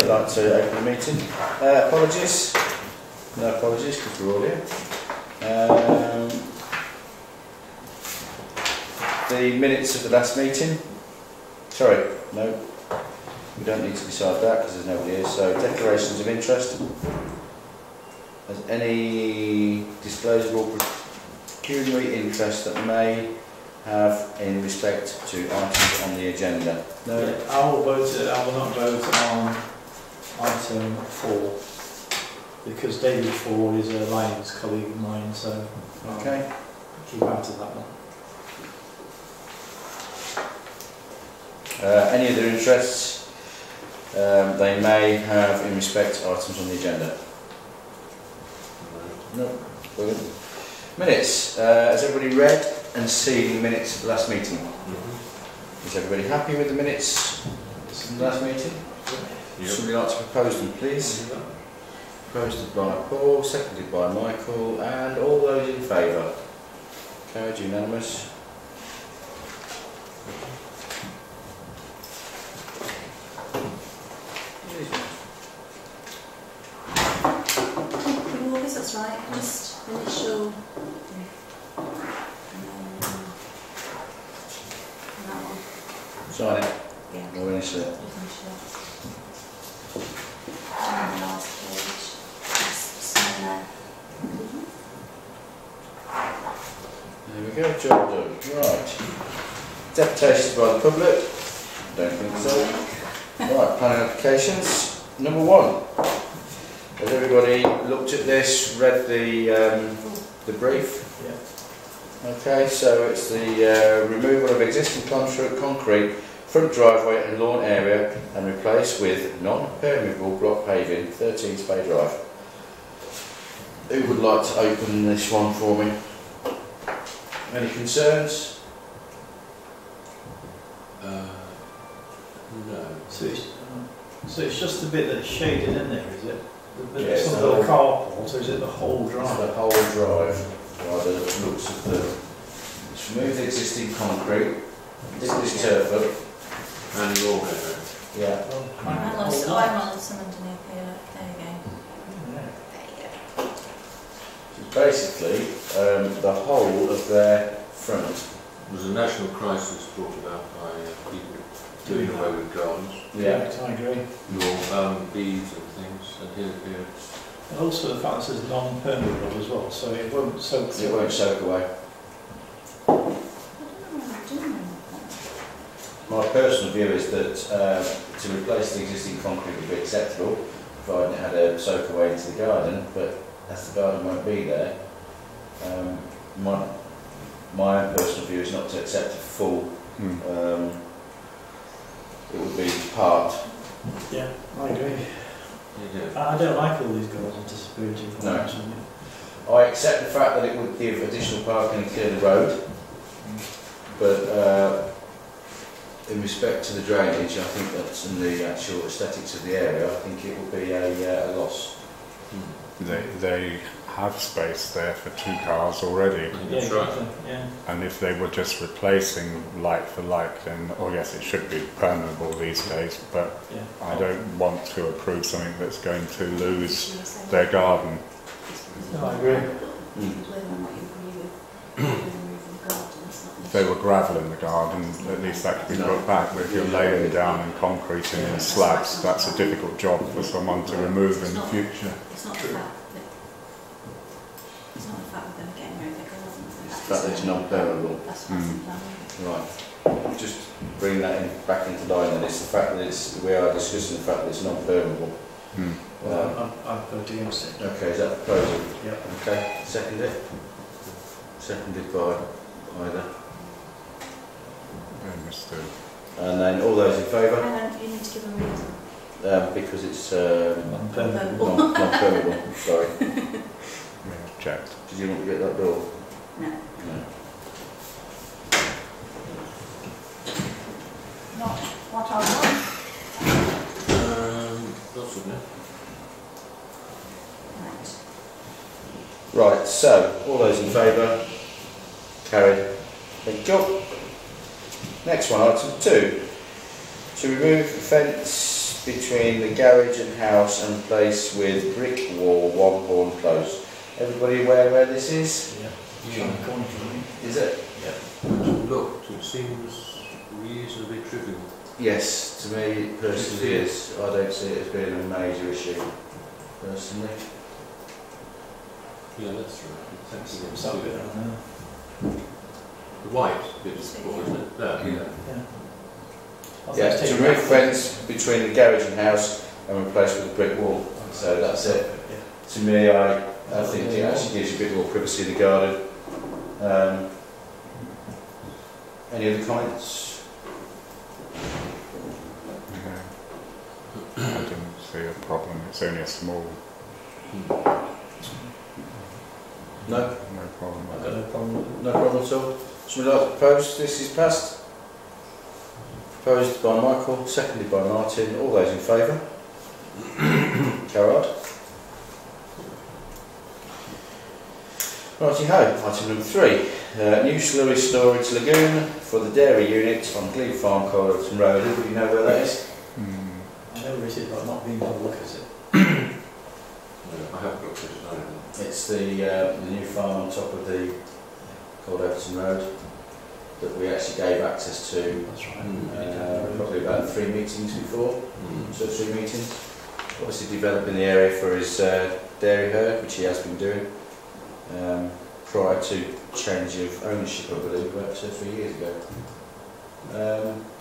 I'd like to open the meeting. Apologies. No apologies because we're all here. The minutes of the last meeting. Sorry, no. We don't need to decide that because there's nobody here. So, declarations of interest. Has any disclosable pecuniary interest that may have in respect to items on the agenda? No. Yeah, I will not vote on item 4 because David Ford is a Lions colleague of mine, so Okay. keep out of that one. Any other interests they may have in respect to items on the agenda? No. Brilliant. Minutes. Has everybody read and seen the minutes of the last meeting? Is everybody happy with the minutes from the last meeting? Yep. Somebody like to propose them, please? Proposed by Paul, seconded by Michael, and all those in favour? Carried, unanimous. That's right, just initial that one. Sign it. Yeah. Or initial it. And the last page. Just sign there. There we go, job done. Right. Deputations by the public? Don't think so. Right, planning applications. Number 1. Has everybody looked at this, read the brief? Yeah. Okay, so it's the removal of existing concrete front driveway and lawn area and replace with non-permeable block paving, 13 Spey Drive. Who would like to open this one for me? Any concerns? No. So it's just the bit that's shaded in there, is it? Yeah, some of the carport, or is it the whole It's drive? the whole drive, by the looks of the... It's remove the existing concrete, dig this turf up. And lawn area. Yeah. I'm on some underneath here, there you go. Yeah. There you go. So basically, the whole of their front. There's a national crisis brought about by people doing away with gardens. Yeah. I agree. Your bees and things, and here And also the fact that it says non-permeable as well, so it won't soak. It won't soak away. I don't know what I'm doing with that. My personal view is that to replace the existing concrete would be acceptable, providing it had a soak away into the garden, but as the garden won't be there, my own personal view is not to accept a full, it would be part. Yeah, I agree. yeah. I don't like all these gardens disappearing from No. actually. I accept the fact that it would give additional parking and clear the road, but in respect to the drainage, I think that's in the actual aesthetics of the area, I think it would be a loss. They have space there for 2 cars already, Yeah, That's right. exactly. Yeah. and if they were just replacing like for like, then oh yes, it should be permeable these days, but Yeah. I don't want to approve something that's going to lose their garden. No, I agree. Whether or not you agree with the removal of gardens, not If they were gravel in the garden, at least that could be put back, but if you're laying down and concreting in slabs, that's a difficult job for someone to remove in the future. It's not the fact that it's not the fact that they're getting rid of the gardens. It's the fact that it's non-permeable. That's what's in planning. Right. Just bring that back into line, and it's the fact that we are discussing the fact that it's non-permeable. Well, I'd vote against it. Okay, is that the proposal? Yeah. Okay, seconded. Seconded by either. Mr. And then all those in favour? Hang on, you need to give them a reason. Because it's Non-permeable. non-permeable. Sorry. Yeah, checked. Did you want to get that door? No. No. Not what I want. Lots of it. Right. Right, so all those in favour? Carried. Thank you. Next one, item 2. To remove the fence between the garage and house and place with brick wall, one horn close. Everybody aware where this is? Yeah. Yeah. On the corner from me. Is it? Looked, it seems reasonably trivial. Yes, to me personally it is. I don't see it as being a major issue, personally. Yeah, that's right. It's It's up actually there now. the white bit is before, isn't it? There, yeah. Yeah. I think Yeah, it's to taken remove back- fence between the garage and house and replace with a brick wall. So that's it. Yeah. To me, I think it actually gives you a bit more privacy in the garden. Any other comments? No. I didn't see a problem. It's only a small, No? no problem. I've got no problem with it. No problem at all. Should we like to propose this is passed? Proposed by Michael, seconded by Martin. All those in favour? Gerard? Righty-ho, item number 3. New slurry storage lagoon for the dairy unit on Glebe Farm, Collerton Road. Everybody know where that is? I know where it is, but I've not been to look at it. No, I haven't looked at it either. It's the new farm on top of the Collerton Road that we actually gave access to That's right. probably about 3 meetings before. Mm. 2 or 3 meetings. Obviously developing the area for his dairy herd, which he has been doing prior to change of ownership, I believe, about 2 or 3 years ago.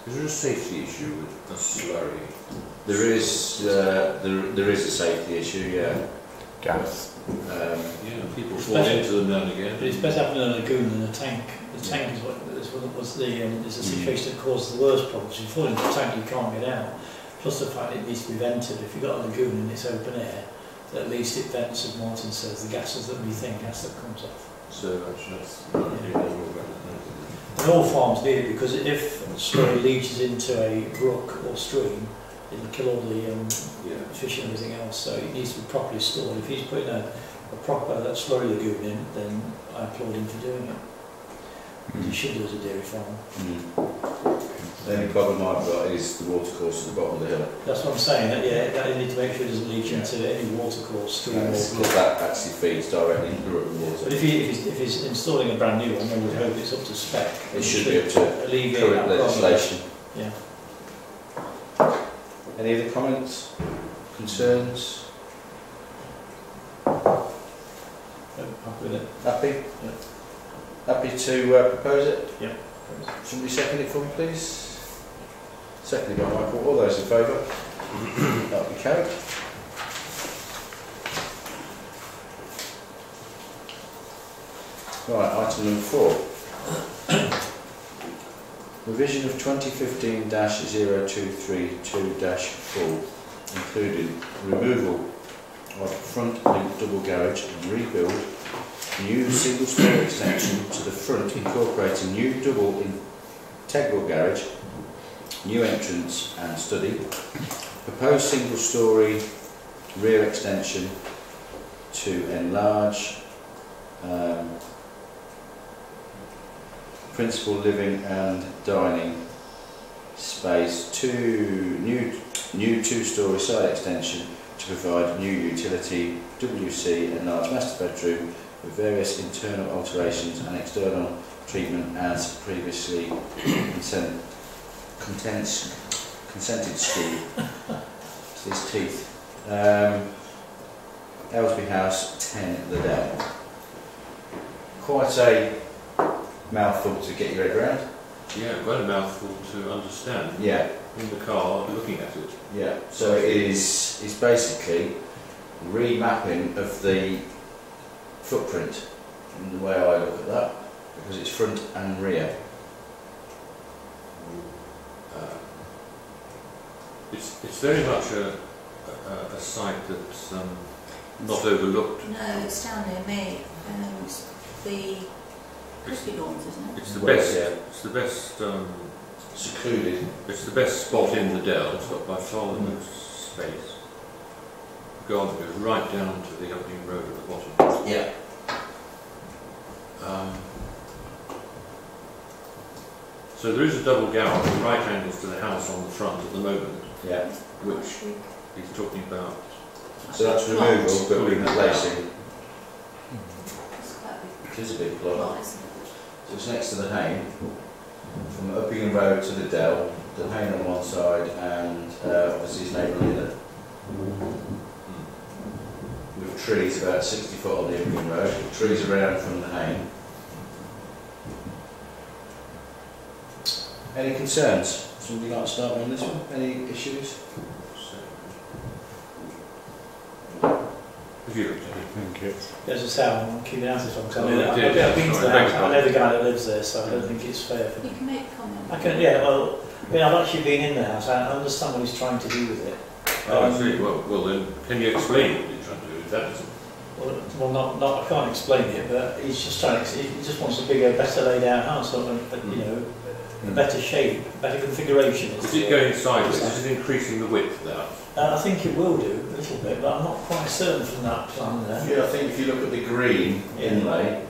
Is there a safety issue with the slurry? There is there is a safety issue, yeah. Gas. Yeah, people fall into them now and again. But it's better having a lagoon than a tank. The tank is is the situation that causes the worst problems. If you fall into the tank, you can't get out. Plus the fact it needs to be vented. If you've got a lagoon and it's open air, at least it vents, as Martin says, the gases that we think gas that comes off. So actually that's not really more about that. And all farms need it because if slurry leaches into a brook or stream, it'll kill all the fish and everything else. So it needs to be properly stored. If he's putting a proper slurry lagoon in, then I applaud him for doing it. You should do as a dairy farm. The only problem I've got is the water course at the bottom of the hill. That's what I'm saying. That you need to make sure it doesn't leach into any water course, stream or Because brook. that actually feeds directly into the water. But if he's installing a brand new one, I would hope it's up to spec. It should be up to alleviate current that problem. legislation. Yeah. Any other comments? Concerns? Happy with it. Happy? Yeah. Happy to propose it? Yeah. Somebody second it for me, please? Seconded by Michael. All those in favour? That'll be carried. Right, item number 4. Revision of 2015-0232-4, including removal of front link double garage and rebuild, new single-story extension to the front incorporating new double integral garage, new entrance and study, proposed single-story rear extension to enlarge principal living and dining space, new 2-story side extension to provide new utility, WC and large master bedroom with various internal alterations and external treatment as previously consented scheme. It's his teeth. Ellesby House, 10 The Dell. Quite a mouthful to get your head around. Yeah, quite a mouthful to understand. Yeah. In the car, looking at it. Yeah. So it's basically remapping of the footprint in the way I look at that, because it's front and rear. It's very much a site that's not overlooked. No, it's down near me. It's the Crispy Lawns, isn't it? It's the Well, best. yeah. It's the best. Secluded. It's the best spot in the dell. It's got by far the most space. The garden goes right down to the opening road at the bottom. Yeah. So there is a double garage, right angles to the house on the front at the moment. Yeah. which he's talking about. So that's removal, but we're replacing. It's quite a big It is a big plot. plot, isn't it? So it's next to the Hayne, from Uppingham Road to the Dell, the Hayne on one side and obviously his neighbour on the other. With trees about 60 foot on the Uppingham Road, trees around from the Hayne. Any concerns? Somebody like to start on this one? Any issues? Have you looked at I it? think it's As I say, I'm keeping out of this one because Oh, I've you did, been to the sorry, house. beg I know the guy that lives there, so I don't think it's fair for You me. can make comment. I can, yeah, well, I mean, I've actually been in the house. I understand what he's trying to do with it. Oh, I see. Well then, can you explain what you're trying to do with that? Well, not. I can't explain it, but he's just trying. He just wants a bigger, better laid out house, or you know, a better shape, better configuration. Is it going sideways? Is it increasing the width there? I think it will do a little bit, but I'm not quite certain from that plan there. Yeah, I think if you look at the green inlay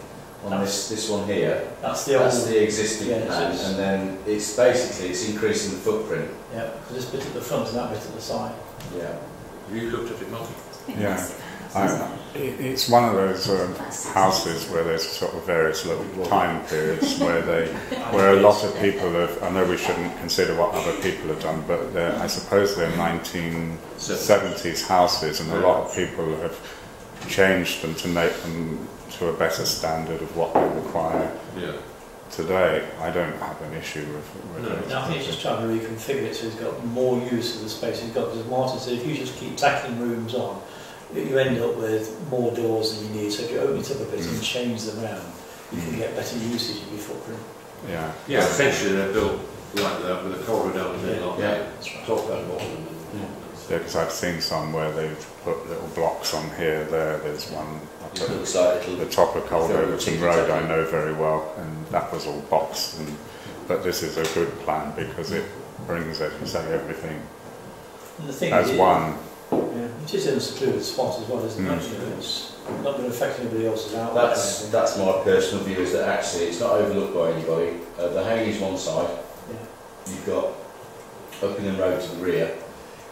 on this one here, That's the old. that's the existing yeah, plan, so and then it's basically increasing the footprint. yeah, because this bit at the front and that bit at the side. Yeah. Have you looked at it, Martin? It's a bit Yeah. massive house, isn't it? It's one of those houses where there's sort of various little time periods where a lot of people have, I know we shouldn't consider what other people have done, but I suppose they're 1970s houses, and a lot of people have changed them to make them to a better standard of what they require Yeah. today. I don't have an issue with No. it. Now, I think he's just trying to reconfigure it so he's got more use of the space. He's got, as Martin said, if you just keep tacking rooms on, you end up with more doors than you need. So if you open it up a bit and change them around, you can get better usage of your footprint. Yeah. Yeah, essentially they're built like that with a corridor down the middle, aren't Yeah. they? That's right. Top and bottom. Yeah, because I've seen some where they've put little blocks on here, there. There's one up It at looks like it'll the top of Feel Coldoverton the Road. I ticky-tacky. know very well, and that was all boxed. But this is a good plan because it brings, as you say, everything And the thing as is, one. Yeah, it is in a secluded spot as well, isn't it? You know, it's not going to affect anybody else's outlook. That's my personal view, is that actually it's not overlooked by anybody. The Hayne is one side. Yeah. You've got Uppingham Road to the rear.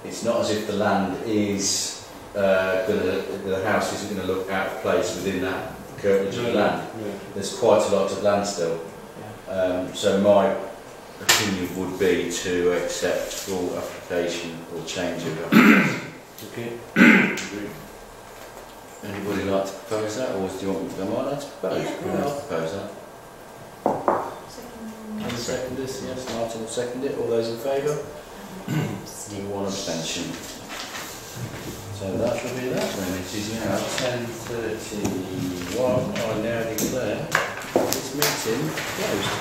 It's not as if the land is the house isn't going to look out of place within that curtilage of land. There's quite a lot of land still. So my opinion would be to accept full application or change of application. Okay. Anybody like to propose that, or do you want me to like to propose? Yeah. I'll propose that. Second. And second this, yes, Martin will second it. All those in favour? With one abstention. So that will be that then. It is now 10:31. I now declare this meeting closed.